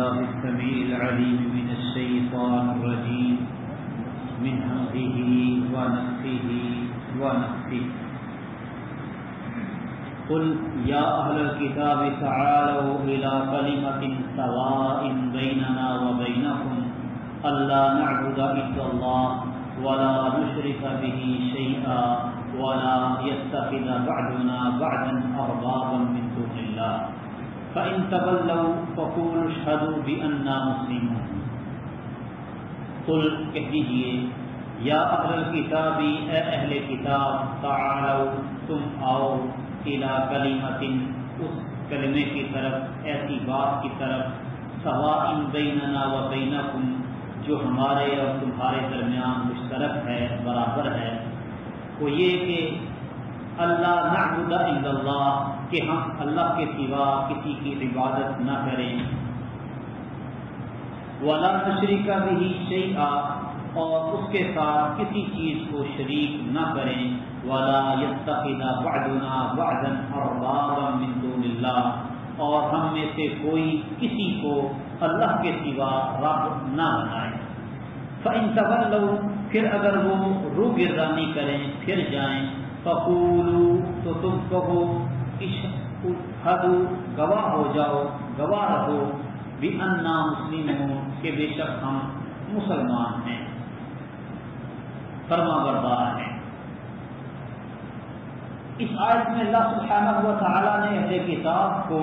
بالله السميع العليم من الشيطان الرجيم من همزه ونفخه ونفثه قل يا أهل الكتاب تعالوا إلى كلمة سواء بيننا وبينكم ألا نعبد إلا الله ولا نشرك به شيئا ولا يتخذ بعضنا بعضا أربابا من دون الله فإن تولوا فقولوا اشهدوا بأننا مسلمون قل کہہ دیجیے یا اہل الکتاب اے اہل کتاب تعالوا تم آؤ الی کلمۃ اس کلمے کی طرف ایسی بات کی طرف سواء بیننا و بینکم جو ہمارے اور تمہارے درمیان مشترک ہے برابر ہے وہ یہ کہ اللہ نعبد الا اللہ کہ ہم اللہ کے سوا کسی کی عبادت نہ کریں ولا نشرک بہ شیئا اور اس کے ساتھ کسی چیز کو شریک نہ کریں ولا یتخذ بعضنا بعضا اربابا من دون اللہ اور ہم میں سے کوئی کسی کو اللہ کے سوا رب نہ بنائے فإن تولوا پھر اگر وہ روگردانی کریں پھر جائیں فقولوا تو تم کہو اشہدوا گواہ ہو جاؤ گواہ رہو بأننا مسلمون کہ بے شک ہم مسلمان ہیں فرما بردار ہیں۔ اس آیت میں اللہ سبحانہ و تعالی نے اہل کتاب کو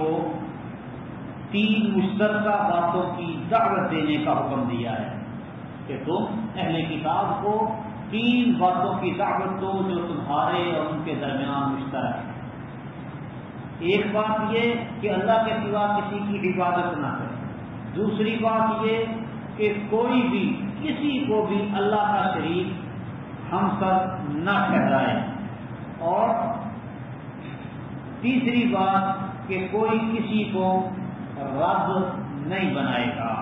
3 مشترکہ باتوں کی دعوت دینے کا حکم دیا ہے کہ تم اہل کتاب کو 3 باتوں کی دعوت دو جو تمہارے اور ان کے درمیان مشترک ہے۔ ایک بات یہ کہ اللہ کے سوا کسی کی عبادت نہ کرے، دوسری بات یہ کہ کوئی بھی کسی کو بھی اللہ کا شریک ہم سب نہ ٹھہرائے، اور تیسری بات کہ کوئی کسی کو رب نہیں بنائے گا۔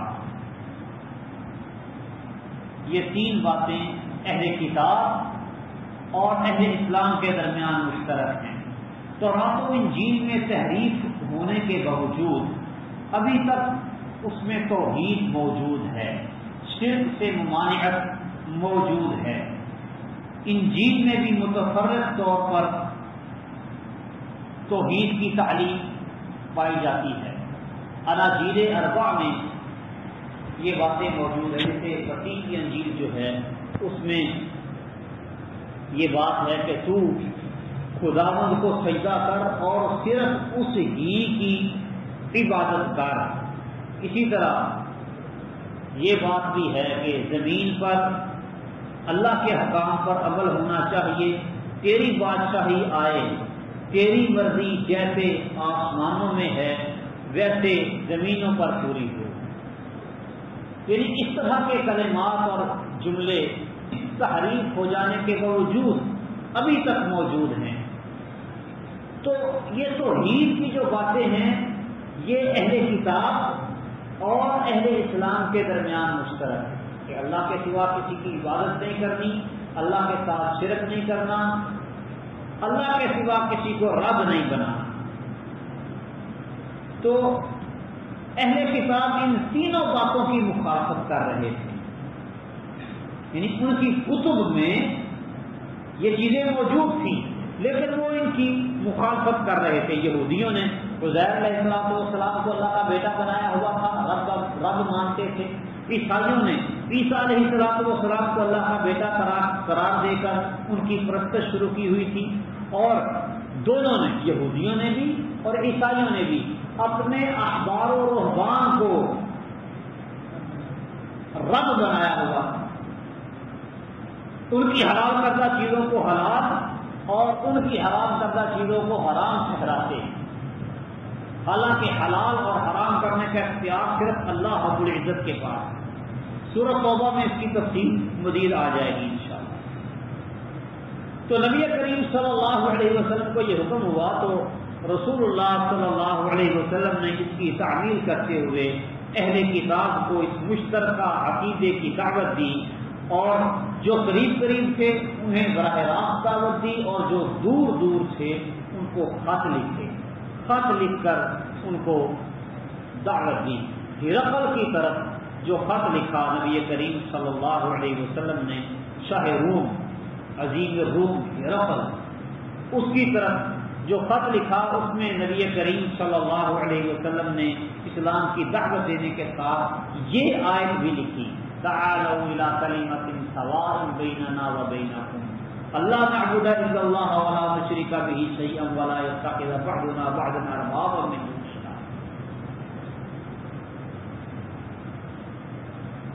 یہ 3 باتیں اہل کتاب اور اہل اسلام کے درمیان مشترک ہیں۔ تورات و انجیل میں تحریف ہونے کے باوجود ابھی تک اس میں توحید موجود ہے، شرک سے ممانعت موجود ہے۔ انجیل میں بھی متفرق طور پر توحید کی تعلیم پائی جاتی ہے۔ اناجیل 4 میں یہ باتیں موجود ہیں، جیسے مسیح کی انجیل جو ہے اس میں یہ بات ہے کہ تو خداوند کو سجدہ کر اور صرف اس ہی کی عبادت کر۔ اسی طرح یہ بات بھی ہے کہ زمین پر اللہ کے حکام پر عمل ہونا چاہیے، تیری بادشاہی آئے، تیری مرضی جیسے آسمانوں میں ہے ویسے زمینوں پر پوری ہو۔ یعنی اس طرح کے کلمات اور جملے تحریف ہو جانے کے باوجود ابھی تک موجود ہیں۔ تو یہ توحید کی جو باتیں ہیں یہ اہل کتاب اور اہل اسلام کے درمیان مشترک ہے کہ اللہ کے سوا کسی کی عبادت نہیں کرنی، اللہ کے ساتھ شرک نہیں کرنا، اللہ کے سوا کسی کو رب نہیں بنانا۔ تو اہل کتاب ان تینوں باتوں کی مخالفت کر رہے تھے، یعنی ان کی کتب میں یہ چیزیں موجود تھیں لیکن وہ ان کی مخالفت کر رہے تھے۔ یہودیوں نے عزیر علیہ السلام کو اللہ کا بیٹا بنایا ہوا تھا، رب مانتے تھے۔ عیسائیوں نے عیسیٰ علیہ السلام کو اللہ کا بیٹا قرار دے کر ان کی پرستش شروع کی ہوئی تھی، اور دونوں نے، یہودیوں نے بھی اور عیسائیوں نے بھی، اپنے احبار و رہبان کو رب بنایا ہوا، ان کی حلال کردہ چیزوں کو حلال اور ان کی حرام کردہ چیزوں کو حرام ٹھہراتے ہیں، حالانکہ حلال اور حرام کرنے کا اختیار صرف اللہ رب العزت کے پاس ہے۔ سورہ توبہ میں اس کی تفصیل مزید آ جائے گی انشاءاللہ۔ تو نبی کریم صلی اللہ علیہ وسلم کو یہ حکم ہوا تو رسول اللہ صلی اللہ علیہ وسلم نے اس کی تعمیل کرتے ہوئے اہل کتاب کو اس مشترکہ عقیدے کی دعوت دی، اور جو قریب قریب تھے انہیں براہ راست دعوت دی، اور جو دور دور تھے ان کو خط لکھ کر ان کو دعوت دی۔ ہرقل کی طرف جو خط لکھا نبی کریم صلی اللہ علیہ وسلم نے شاہ روم عظیم الروم ہرقل، اس کی طرف جو خط لکھا اس میں نبی کریم صلی اللہ علیہ وسلم نے اسلام کی دعوت دینے کے ساتھ یہ آیت بھی لکھی، تعالوا الی کلمۃ سواء بیننا و بینکم الا نعبد الا اللہ ولا نشرک بہ شیئا ولا یتخذ بعضنا بعضا اربابا من دون اللہ۔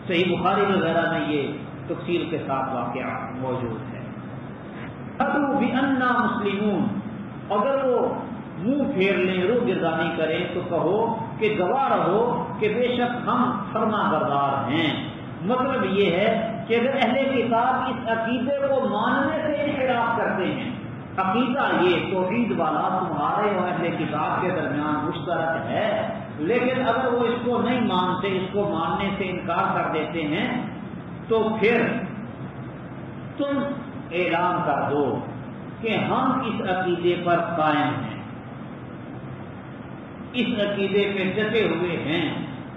صحیح بخاری وغیرہ میں یہ تفصیل کے ساتھ واقعہ موجود ہے۔ ادعو بأننا مسلمون، اگر وہ منہ پھیر لیں، روح گردانی کریں تو کہو کہ گواہ رہو کہ بے شک ہم فرما بردار ہیں۔ مطلب یہ ہے کہ اگر اہل کتاب اس عقیدے کو ماننے سے انحراف کرتے ہیں، عقیدہ یہ توحید والا تمہارے اور اہل کتاب کے درمیان مشترک ہے، لیکن اگر وہ اس کو نہیں مانتے، اس کو ماننے سے انکار کر دیتے ہیں، تو پھر تم اعلان کر دو کہ ہم اس عقیدے پر قائم ہیں، اس عقیدے پہ ڈٹے ہوئے ہیں،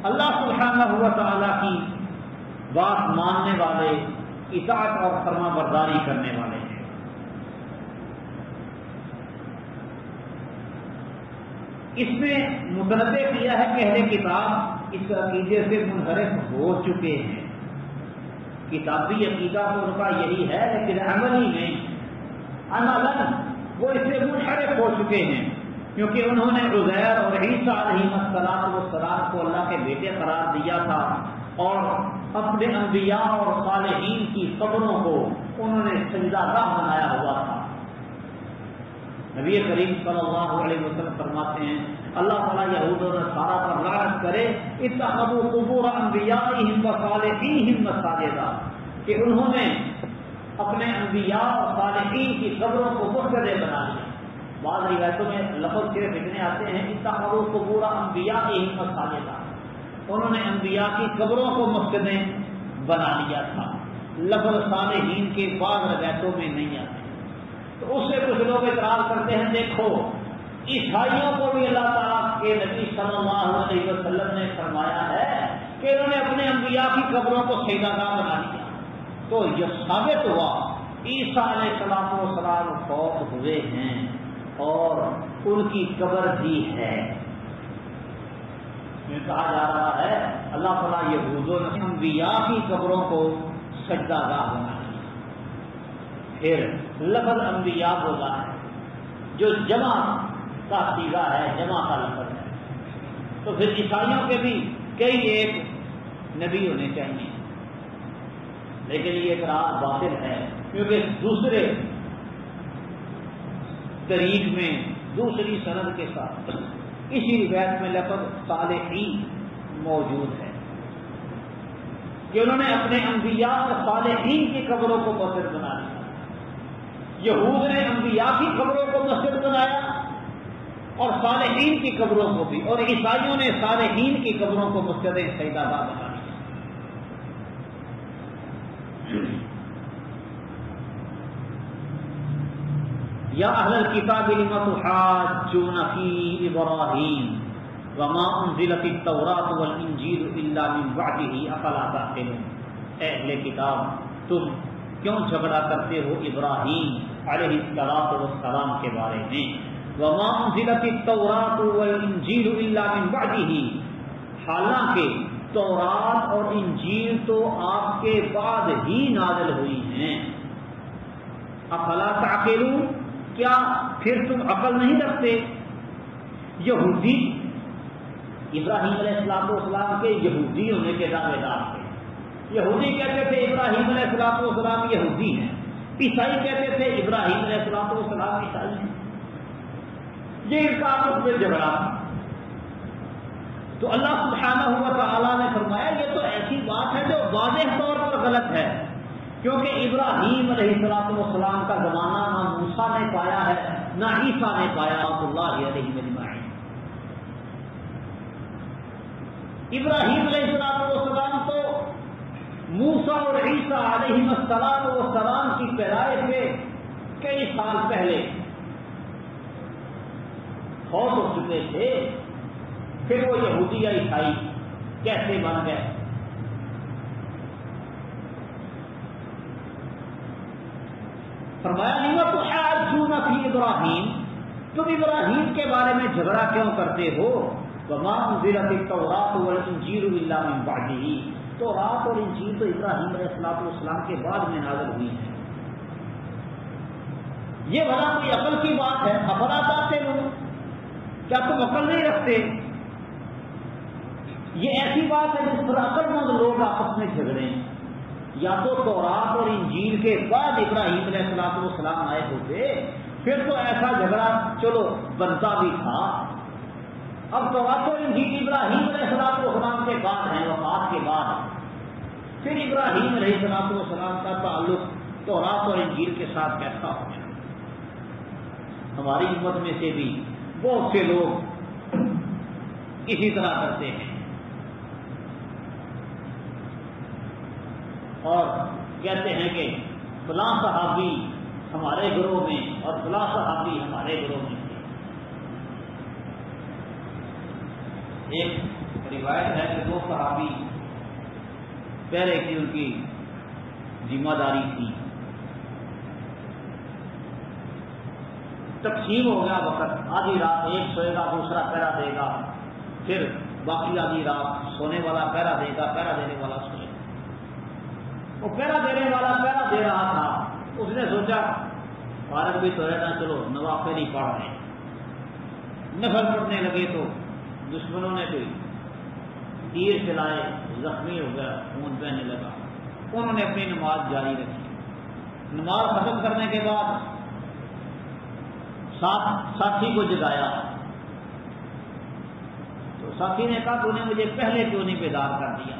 اللہ سبحانہ و تعالیٰ کی بات ماننے والے، اطاعت اور فرما برداری کرنے والے ہیں۔ اس میں متنبع کیا ہے کہ اہل کتاب اس عقیدے سے منحرف ہو چکے ہیں، کتابی عقیدہ تو ان کا یہی ہے، لیکن عملی میں عملاً وہ اس سے منحرف ہو چکے ہیں، کیونکہ انہوں نے عزیر اور عیسیٰ علیہ السلام کو اللہ کے بیٹے قرار دیا تھا، اور اپنے انبیاء اور صالحین کی قبروں کو انہوں نے سجدہ گاہ بنایا ہوا تھا۔ نبی کریم صلی اللہ علیہ وسلم فرماتے ہیں اللہ تعالیٰ یہود و نصارہ پر لعنت کرے، اتخذوا قبور انبیائہم و صالحیہم مساجدا، کہ انہوں نے اپنے انبیاء اور صالحین کی قبروں کو مسجدیں بنا لی۔ بعض روایتوں میں لفظ صرف اتنے آتے ہیں اتخذوا قبور انبیائہم مساجدا، انہوں نے انبیاء کی قبروں کو مسجدیں بنا لیا تھا، لفظ صالحین کے بعض روایتوں میں نہیں آتے۔ تو اس سے کچھ لوگ اعتراض کرتے ہیں دیکھو عیسائیوں کو بھی اللہ تعالیٰ کے نبی صلی اللہ علیہ وسلم نے فرمایا ہے کہ انہوں نے اپنے انبیاء کی قبروں کو سجدہ گاہ بنا لیا، تو یہ ثابت ہوا عیسیٰ علیہ السلام فوت ہوئے ہیں اور ان کی قبر بھی ہے۔ میں کہا جا رہا ہے اللہ تعالیٰ یہودوں نے انبیاء کی قبروں کو سجدہ گاہ بنا لیا۔ پھر لفظ انبیاء بولا ہے جو جمع کا صیغہ ہے، جمع کا لفظ ہے، تو پھر عیسائیوں کے بھی کئی ایک نبی ہونے چاہیے، لیکن یہ اعتراض باطل ہے، کیونکہ دوسرے طریق میں دوسری سند کے ساتھ اسی روایت میں لفظ صالحین موجود ہے کہ انہوں نے اپنے انبیاء اور صالحین کی قبروں کو مسجد بنا لیا۔ یہود نے انبیاء کی قبروں کو مسجد بنایا اور صالحین کی قبروں کو بھی، اور عیسائیوں نے صالحین کی قبروں کو مسجد سجدہ گاہ بنا لیا۔ یا اہل الکتاب لم تحاجون فی ابراہیم وما انزلت التوراۃ والانجیل الا من بعدہ افلا تعقلون، اے اہل کتاب تم کیوں جھگڑا کرتے ہو ابراہیم علیہ السلام کے بارے میں، وما انزلت التوراۃ والانجیل الا من بعدہ، حالانکہ تورات اور انجیل تو آپ کے بعد ہی نازل ہوئی ہیں، افلا تعقلون، کیا پھر تم عقل نہیں رکھتے؟ یہودی ابراہیم علیہ السلام کے یہودی ہونے کے دعوے دار تھے، یہودی کہتے تھے ابراہیم علیہ السلام یہودی ہیں، عیسائی کہتے تھے ابراہیم علیہ السلام عیسائی ہیں، یہ ان کا آپس میں جھگڑا تھا۔ تو اللہ سبحانہ و تعالیٰ نے فرمایا یہ تو ایسی بات ہے جو واضح طور پر غلط ہے، کیونکہ ابراہیم علیہ السلام کا زمانہ نہ موسیٰ نے پایا ہے نہ عیسیٰ نے پایا اللہ علیہ اجمعین۔ ابراہیم علیہ السلام تو موسیٰ اور عیسیٰ علیہ السلام کی پیدائش سے کئی سال پہلے فوت ہو چکے تھے، پھر وہ یہودی یا عیسائی کیسے بن گئے؟ فرمایا لما تحاجون فی ابراہیم، تم ابراہیم کے بارے میں جھگڑا کیوں کرتے ہو؟ وما انزلت التوراۃ والانجیل الا من بعدہ، تورات اور انجیل تو ابراہیم علیہ السلام کے بعد میں نازل ہوئی ہیں۔ یہ بھلا کوئی عقل کی بات ہے؟ افلا تعقلون، کیا تم عقل نہیں رکھتے؟ یہ ایسی بات ہے جس پر عقل مند لوگ آپس میں جھگڑیں۔ یا تو تورات اور انجیل کے بعد ابراہیم علیہ السلام آئے ہوتے، پھر تو ایسا جھگڑا چلو بنتا بھی تھا۔ اب تورات اور انجیل ابراہیم علیہ السلام کے بعد ہیں، وفات کے بعد، پھر ابراہیم علیہ السلام کا تعلق تورات اور انجیل کے ساتھ کیسا ہو گیا؟ ہماری امت میں سے بھی بہت سے لوگ اسی طرح کرتے ہیں اور کہتے ہیں کہ فلاں صحابی ہمارے گروہ میں اور فلاں صحابی ہمارے گروہ میں تھے۔ ایک روایت ہے کہ دو صحابی پہلے کی ان کی ذمہ داری تھی، تقسیم ہو گیا وقت، آدھی رات ایک سوئے گا دوسرا پہرا دے گا، پھر باقی آدھی رات سونے والا پہرا دے گا، پہرا دینے والا سوئے گا۔ وہ پہرا دینے والا پہرا دے رہا تھا، اس نے سوچا فارغ بھی تو رہنا، چلو نوافل ہی پڑھ رہے ہیں۔ نفل پڑھنے لگے تو دشمنوں نے کوئی تیر چلائے، زخمی ہو گیا، خون بہنے لگا۔ انہوں نے اپنی نماز جاری رکھی۔ نماز ختم کرنے کے بعد ساتھی کو جگایا تو ساتھی نے کہا تو نے مجھے پہلے کیوں نہیں بیدار کر دیا؟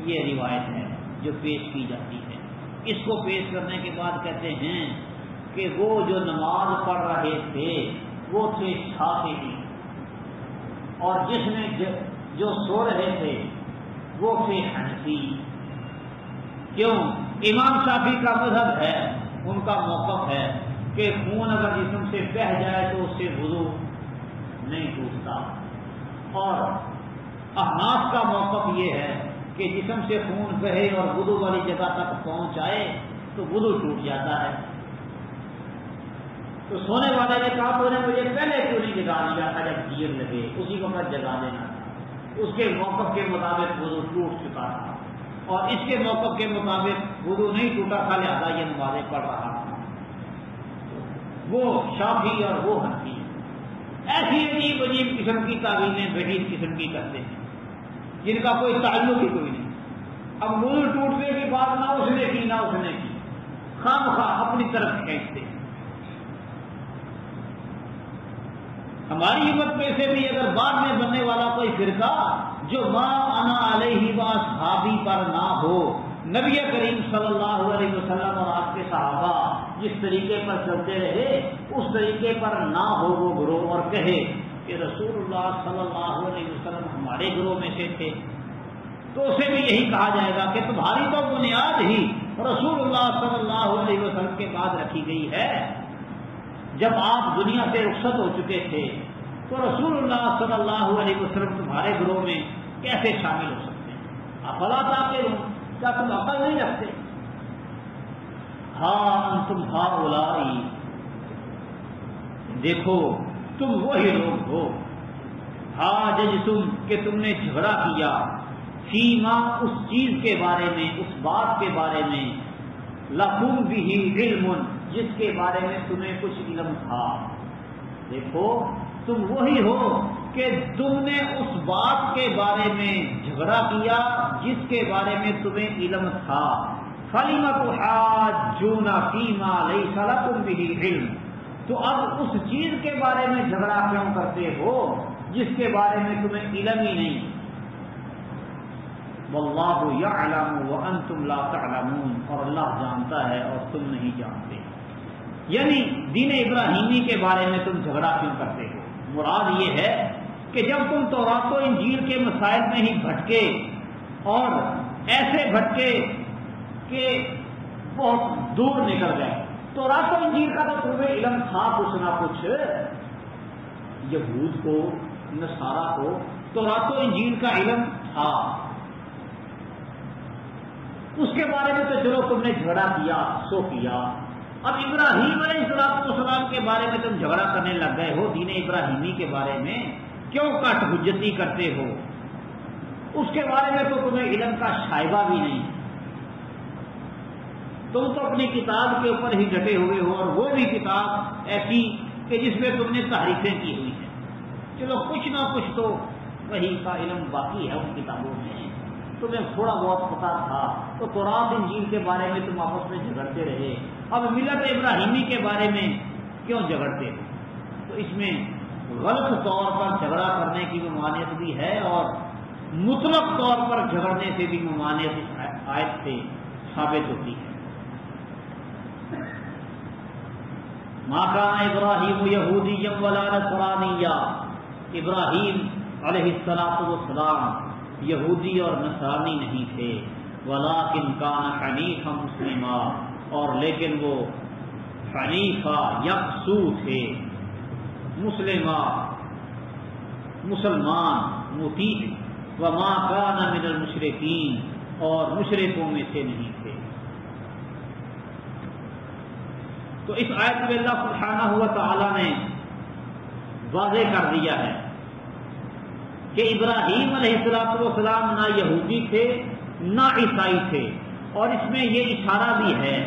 یہ روایت ہے جو پیش کی جاتی ہے۔ اس کو پیش کرنے کے بعد کہتے ہیں کہ وہ جو نماز پڑھ رہے تھے وہ تھے شافعی، اور جس میں جو سو رہے تھے وہ تھے حنفی۔ کیوں؟ امام شافعی کا مذہب ہے، ان کا موقف ہے کہ خون اگر جسم سے بہہ جائے تو اس سے وضو نہیں ٹوٹتا، اور احناف کا موقف یہ ہے کہ جسم سے خون بہے اور وضو والی جگہ تک پہنچ جائے تو وضو ٹوٹ جاتا ہے۔ تو سونے والے نے کہا تو نے مجھے پہلے کیوں نہیں جگا دیا تھا جب دیر لگے، اسی وقت جگا دینا تھا۔ اس کے موقف کے مطابق وضو ٹوٹ چکا تھا، اور اس کے موقف کے مطابق وضو نہیں ٹوٹا تھا، لہذا یہ نمازیں پڑھ رہا تھا۔ وہ شافعی اور وہ حنفی، ایسی عجیب عجیب قسم کی تعویلیں بڑی قسم کی کرتے ہیں جن کا کوئی تعلق ہی کوئی نہیں۔ اب وضو ٹوٹنے کی بات نہ اس نے کی نہ اس نے کی، خام خواہ اپنی طرف کھینچتے۔ ہماری امت میں سے بھی اگر بعد میں بننے والا کوئی فرقہ جو ما انا علیہ و اصحابی پر نہ ہو، نبی کریم صلی اللہ علیہ وسلم اور آپ کے صحابہ جس طریقے پر چلتے رہے اس طریقے پر نہ ہو وہ گروہ، اور کہے کہ رسول اللہ صلی اللہ علیہ وسلم ہمارے گروہ میں سے تھے، تو اسے بھی یہی کہا جائے گا کہ تمہاری تو بنیاد ہی رسول اللہ صلی اللہ علیہ وسلم کے بعد رکھی گئی ہے۔ جب آپ دنیا سے رخصت ہو چکے تھے تو رسول اللہ صلی اللہ علیہ وسلم تمہارے گروہ میں کیسے شامل ہو سکتے ہیں؟ افلا تعقلون، کیا تم عقل نہیں رکھتے؟ ہاں انتم ہؤلاء، دیکھو تم وہی لوگ ہو، حاججتم کہ تم نے جھگڑا کیا، فیما اس چیز کے بارے میں، اس بات کے بارے میں، لکم بہ علم جس کے بارے میں تمہیں کچھ علم تھا۔ دیکھو تم وہی ہو کہ تم نے اس بات کے بارے میں جھگڑا کیا جس کے بارے میں تمہیں علم تھا۔ فَلِمَ تُحَاجُّونَ فِيمَا لَيْسَ لَكُمْ بِهِ عِلْمٌ، تو اب اس چیز کے بارے میں جھگڑا کیوں کرتے ہو جس کے بارے میں تمہیں علم ہی نہیں۔ وَاللَّهُ يَعْلَمُ وَأَنْتُمْ لَا تَعْلَمُونَ، اور اللہ جانتا ہے اور تم نہیں جانتے۔ یعنی دین ابراہیمی کے بارے میں تم جھگڑا کیوں کرتے ہو؟ مراد یہ ہے کہ جب تم تورات و انجیل کے مسائل میں ہی بھٹکے، اور ایسے بھٹکے کہ بہت دور نکل گئے، تورات و انجیل کا تو تمہیں علم تھا کچھ نہ کچھ، یہود کو نصارہ کو تورات و انجیل کا علم تھا، اس کے بارے میں تو چلو تم نے جھگڑا کیا سو کیا، اب ابراہیم علیہ السلام کے بارے میں تم جھگڑا کرنے لگ گئے ہو، دین ابراہیمی کے بارے میں کیوں کٹ حجتی کرتے ہو؟ اس کے بارے میں تو تمہیں علم کا شائبہ بھی نہیں، تم تو اپنی کتاب کے اوپر ہی ڈٹے ہوئے ہو، اور وہ بھی کتاب ایسی کہ جس میں تم نے تحریفیں کی ہوئی ہیں۔ چلو کچھ نہ کچھ تو وہی کا علم باقی ہے ان کتابوں میں، تمہیں تھوڑا بہت پتا تھا، تو تورات انجیل کے بارے میں تم آپس میں جھگڑتے رہے، اب ملت ابراہیمی کے بارے میں کیوں جھگڑتے ہو؟ تو اس میں غلط طور پر جھگڑا کرنے کی ممانعت بھی ہے، اور مطلق طور پر جھگڑنے سے بھی ممانعت اس آیت سے ثابت ہوتی ہے۔ ما کان ابراہیم یہودیا ولا نصرانیا، ابراہیم علیہ السلام یہودی اور نصرانی نہیں تھے، ولکن کان حنیفا مسلما، اور لیکن وہ حنیفہ یکسو تھے، مسلمان مطیع، وما کان من المشرکین، اور مشرکوں میں سے نہیں تھے۔ تو اس آیت میں اللہ سبحانہ و تعالی نے واضح کر دیا ہے کہ ابراہیم علیہ السلام نہ یہودی تھے نہ عیسائی تھے، اور اس میں یہ اشارہ بھی ہے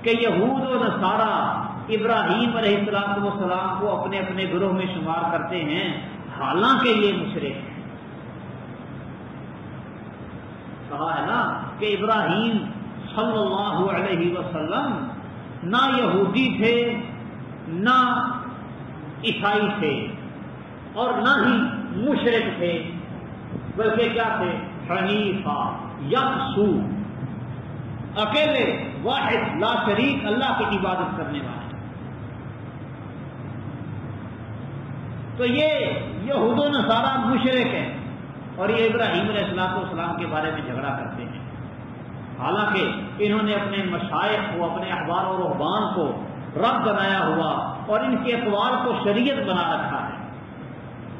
کہ یہود و نصارہ ابراہیم علیہ السلام کو اپنے اپنے گروہ میں شمار کرتے ہیں، حالانکہ یہ مشرک ہیں۔ کہا ہے نا کہ ابراہیم صلی اللہ علیہ وسلم نہ یہودی تھے نہ عیسائی تھے اور نہ ہی مشرک تھے، بلکہ کیا تھے؟ حنیفہ یکسو، اکیلے واحد لا شریک اللہ کی عبادت کرنے والے۔ تو یہ یہود و نصارہ مشرک ہیں، اور یہ ابراہیم علیہ السلام کے بارے میں جھگڑا کرتے ہیں، حالانکہ انہوں نے اپنے مشائخ کو، اپنے احبار و رہبان کو رب بنایا ہوا، اور ان کے اقوال کو شریعت بنا رکھا ہے۔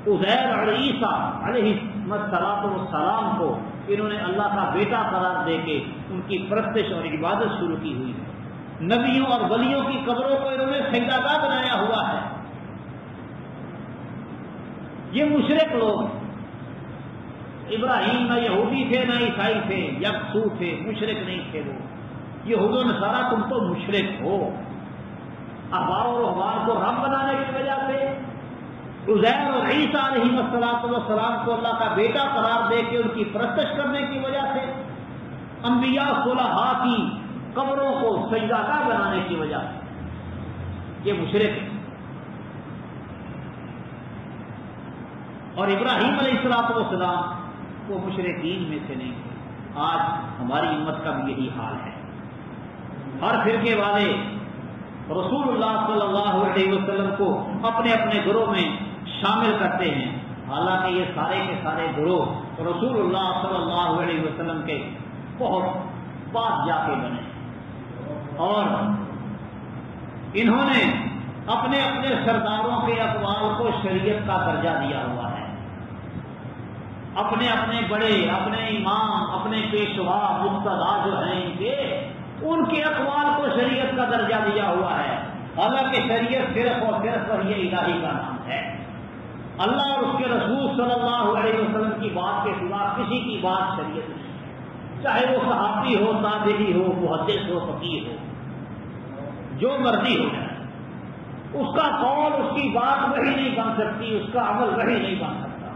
عزیر اور عیسیٰ علیہ السلام کو انہوں نے اللہ کا بیٹا قرار دے کے ان کی پرستش اور عبادت شروع کی ہوئی ہے۔ نبیوں اور ولیوں کی قبروں کو انہوں نے سجدہ گاہ بنایا ہوا ہے۔ یہ مشرک لوگ، ابراہیم نہ یہودی تھے نہ عیسائی تھے، یکسو تھے، مشرک نہیں تھے وہ۔ یہود و نصارہ تم تو مشرک ہو، احبار و رہبان کو رب بنانے کی وجہ سے، عزیر اور عیسیٰ علیہ السلام کو اللہ کا بیٹا قرار دے کے ان کی پرستش کرنے کی وجہ سے، انبیاء صلحاء کی قبروں کو سجدہ گاہ بنانے کی وجہ سے یہ مشرک ہے۔ اور ابراہیم علیہ السلام وہ مشرکین میں سے نہیں تھے۔ آج ہماری امت کا بھی یہی حال ہے، ہر فرقے والے رسول اللہ صلی اللہ علیہ وسلم کو اپنے اپنے گروہ میں شامل کرتے ہیں، حالانکہ یہ سارے کے سارے گروہ رسول اللہ صلی اللہ علیہ وسلم کے بہت پاس جا کے بنے، اور انہوں نے اپنے اپنے سرداروں کے اقوال کو شریعت کا درجہ دیا ہوا ہے، اپنے اپنے بڑے، اپنے امام، اپنے پیشوا مقتدا جو ہیں ان کے اقوال کو شریعت کا درجہ دیا ہوا ہے، حالانکہ شریعت صرف اور صرف وحی الہی کا نام ہے۔ اللہ اور اس کے رسول صلی اللہ علیہ وسلم کی بات کے سوا کسی کی بات شریعت نہیں ہے، چاہے وہ صحابی ہو، تابعی ہو، محدث ہو، فقیہ ہو، جو مرضی ہو جائے، اس کا قول، اس کی بات وحی نہیں بن سکتی، اس کا عمل وحی نہیں بن سکتا۔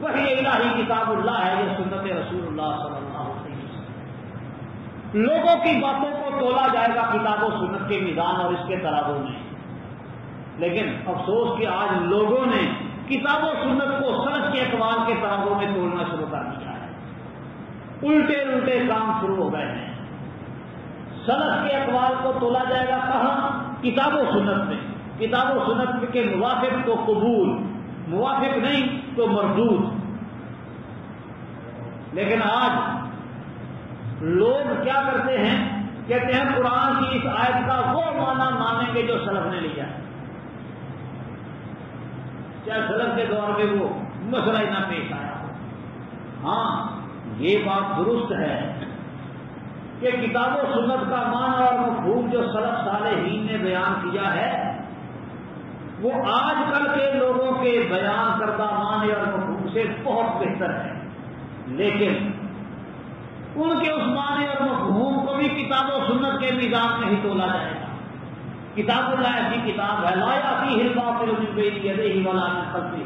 وحی الہی کتاب اللہ ہے، یہ سنت رسول اللہ صلی اللہ علیہ وسلم۔ لوگوں کی باتوں کو تولا جائے گا کتاب و سنت کے میدان اور اس کے ترازو میں، لیکن افسوس کہ آج لوگوں نے کتاب و سنت کو سلف کے اقوال کے ترازو میں تولنا شروع کر دیا ہے، الٹے الٹے کام شروع ہو گئے ہیں۔ سلف کے اقوال کو تولا جائے گا کہاں؟ کتاب و سنت میں، کتاب و سنت کے موافق تو قبول، موافق نہیں تو مردود۔ لیکن آج لوگ کیا کرتے ہیں؟ کہتے ہیں قرآن کی اس آیت کا وہ معنی مانیں گے جو سلف نے لیا ہے، چاہے سلف کے دور میں وہ مسئلہ نہ پیش آیا ہو۔ ہاں یہ بات درست ہے کہ کتاب و سنت کا معنی اور مفہوم جو سلف صالحین نے بیان کیا ہے وہ آج کل کے لوگوں کے بیان کردہ معنی اور مفہوم سے بہت بہتر ہے، لیکن ان کے اس معنی اور مفہوم کو بھی کتاب و سنت کے نظام میں ہی تولا جائے گا۔ کتاب اللہ ایسی کتاب ہے لا یأتیہ الباطل من بین یدیہ ولا من خلفہ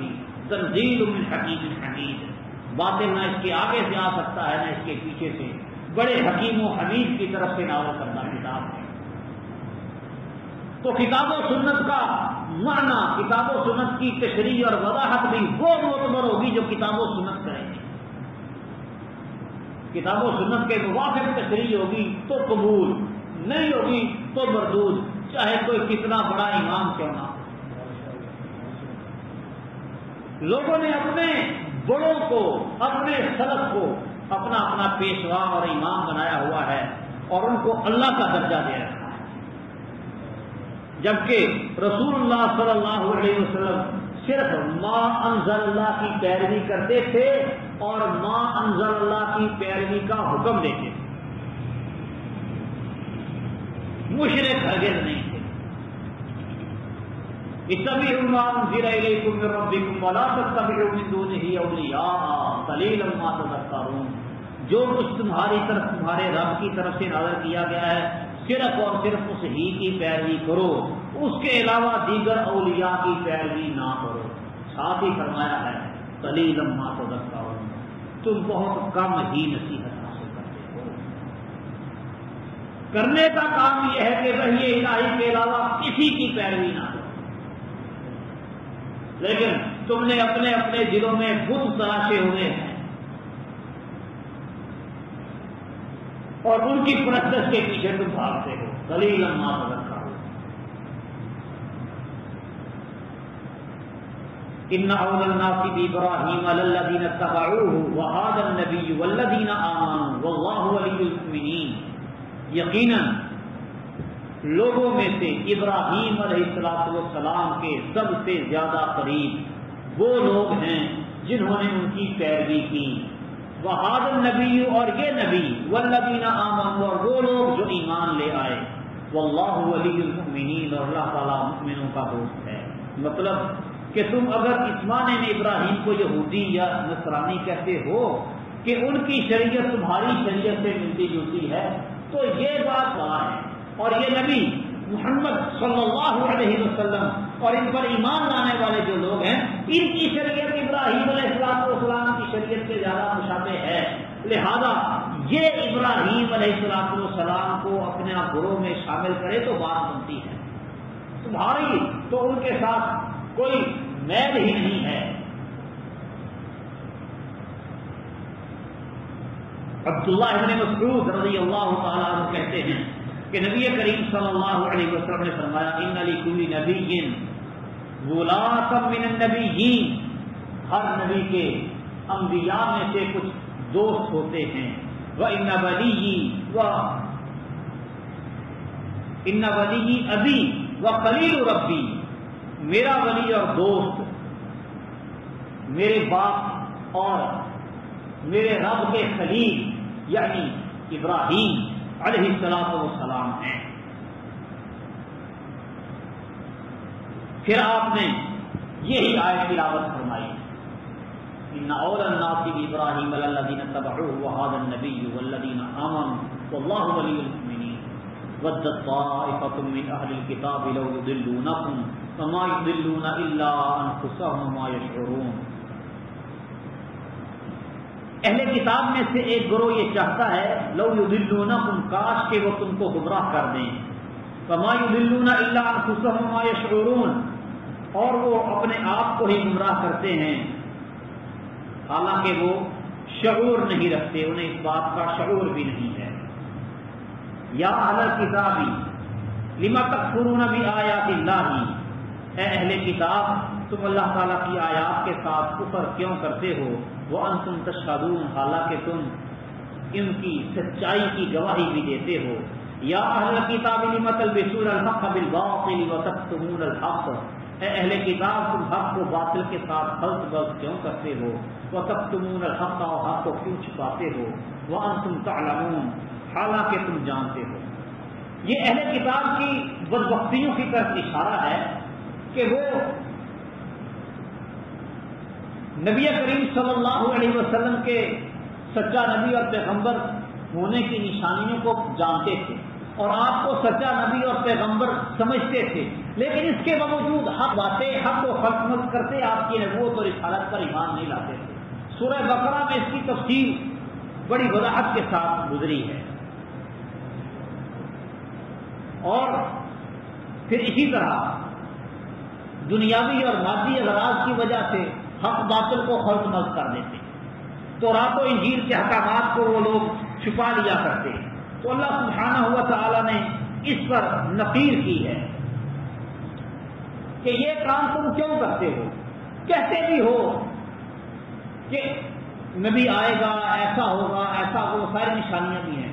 تنزیل من حکیم حمید، باطل نہ اس کے آگے سے آ سکتا ہے نہ اس کے پیچھے سے، بڑے حکیم و حمید کی طرف سے نازل کردہ کتاب ہے۔ تو کتاب و سنت کا معنی، کتاب و سنت کی تشریح اور وضاحت بھی وہ معتبر ہوگی جو کتاب و سنت کریں گے۔ کتاب و سنت کے موافق تشریح ہوگی تو قبول، نہیں ہوگی تو مردود، چاہے کوئی کتنا بڑا امام کیوں نہ۔ لوگوں نے اپنے بڑوں کو، اپنے سلف کو اپنا اپنا پیشوا اور امام بنایا ہوا ہے اور ان کو اللہ کا درجہ دے رکھا ہے، جبکہ رسول اللہ صلی اللہ علیہ وسلم صرف ما انزل اللہ کی پیروی کرتے تھے اور ما انزل اللہ کی پیروی کا حکم دیتے تھے، مشرک ہرگز نہیں تھے۔ اتبعوا ما انزل الیکم من ربکم ولا تتبعوا من دونہ اولیاء قلیلا ما تذکرون، جو کچھ تمہاری طرف تمہارے رب کی طرف سے نازل کیا گیا ہے صرف اور صرف اس ہی کی پیروی کرو، اس کے علاوہ دیگر اولیاء کی پیروی نہ کرو۔ ساتھ ہی فرمایا ہے قلیلا ما تذکرون، تم بہت کم ہی نصیحت حاصل کرتے ہو۔ کرنے کا کام یہ ہے کہ وحی الہی کے علاوہ کسی کی پیروی نہ کرو، لیکن تم نے اپنے اپنے دلوں میں بت تراشے ہوئے ہیں اور ان کی پرستش کے پیچھے تم بھاگتے ہو۔ قلیلا ما تذکرون۔ ان اول الناس بابراہیم للذین اتبعوہ وہذا النبی والذین آمنوا واللہ ولی المؤمنین، یقیناً لوگوں میں سے ابراہیم علیہ السلام کے سب سے زیادہ قریب وہ لوگ ہیں جنہوں نے ان کی پیروی کی، وہذا النبی اور یہ نبی، والذین آمنوا اور وہ لوگ جو ایمان لے آئے، واللہ ولی المؤمنین اور اللہ تعالیٰ مؤمنوں کا دوست ہے۔ مطلب کہ تم اگر اس معنی میں ابراہیم کو یہودی یا نصرانی کہتے ہو کہ ان کی شریعت تمہاری شریعت سے ملتی جلتی ہے تو یہ بات وہاں ہے، اور یہ نبی محمد صلی اللہ علیہ وسلم اور ان پر ایمان لانے والے جو لوگ ہیں ان کی شریعت ابراہیم علیہ السلام کی شریعت سے زیادہ مشابہ ہے، لہذا یہ ابراہیم علیہ السلام کو اپنے گروہ میں شامل کرے تو بات بنتی ہے، تمہاری تو ان کے ساتھ کوئی میل ہی نہیں ہے۔ عبداللہ ابن مسعود رضی اللہ تعالیٰ عنہ کہتے ہیں کہ نبی کریم صلی اللہ علیہ وسلم نے فرمایا ان لکل نبی ولاۃ من النبیین، ہر نبی کے انبیاء میں سے کچھ دوست ہوتے ہیں، وان ولی ابی وخلیل ربی، میرا ولی اور دوست میرے باپ اور میرے رب کے خلیل یعنی ابراہیم علیہ السلام ہیں۔ پھر آپ نے یہی آیت تلاوت فرمائی ان اول الناس بابراہیم الذین اتبعوہ وہذا النبی والذین آمنوا واللہ ولی المؤمنین ودت طائفۃ من اہل الکتاب لو یضلونکم وما یضلون الا انفسهم وما یشعرون۔ اہل کتاب میں سے ایک گروہ یہ چاہتا ہے لو یضلونکم، کاش کہ وہ تم کو گمراہ کر دیں، وما یضلون الا انفسهم وما یشعرون، اور وہ اپنے آپ کو ہی گمراہ کرتے ہیں حالانکہ وہ شعور نہیں رکھتے، انہیں اس بات کا شعور بھی نہیں ہے۔ یا اہل الکتاب لما تکفرون بآیات اللہ، اے اہل کتاب تم اللہ تعالیٰ کی آیات کے ساتھ کفر کیوں کرتے ہو، وانتم تشہدون، حالانکہ تم ان کی سچائی کی گواہی بھی دیتے ہو۔ یا اہل الکتاب لما تلبسون الحق بالباطل وتکتمون الحق، اے اہل کتاب تم حق کو باطل کے ساتھ خلط بلط کیوں کرتے ہو؟ وَتَكْتُمُونَ الْحَقَّ اور حق کو کیوں چھپاتے ہو؟ وَأَنْتُمْ تَعْلَمُونَ حالانکہ تم جانتے ہو۔ یہ اہل کتاب کی بدبختیوں کی طرف اشارہ ہے کہ وہ نبی کریم صلی اللہ علیہ وسلم کے سچا نبی اور پیغمبر ہونے کی نشانیوں کو جانتے تھے اور آپ کو سچا نبی اور پیغمبر سمجھتے تھے، لیکن اس کے باوجود حق باتیں حق کو خلط ملط کرتے آپ کی نبوت اور رسالت پر ایمان نہیں لاتے تھے۔ سورہ بقرہ میں اس کی تفصیل بڑی وضاحت کے ساتھ گزری ہے۔ اور پھر اسی طرح دنیاوی اور مادی اغراض کی وجہ سے حق باطل کو خلط ملط کر دیتے، تورات و انجیل کے احکامات کو وہ لوگ چھپا لیا کرتے ہیں۔ تو اللہ سبحانہ و تعالیٰ نے اس پر نقیر کی ہے کہ یہ کام تم کیوں کرتے ہو؟ کہتے بھی ہو کہ نبی آئے گا، ایسا ہوگا، ایسا ہوگا، ساری نشانیاں بھی ہیں۔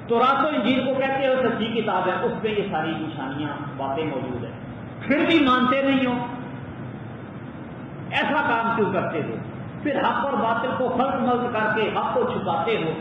تورات و انجیل کو کہتے ہو سچی کتاب ہے، اس پہ یہ ساری نشانیاں باتیں موجود ہیں، پھر بھی مانتے نہیں ہو۔ ایسا کام کیوں کرتے ہو؟ پھر حق اور باطل کو خلط ملط کر کے حق کو چھپاتے ہو۔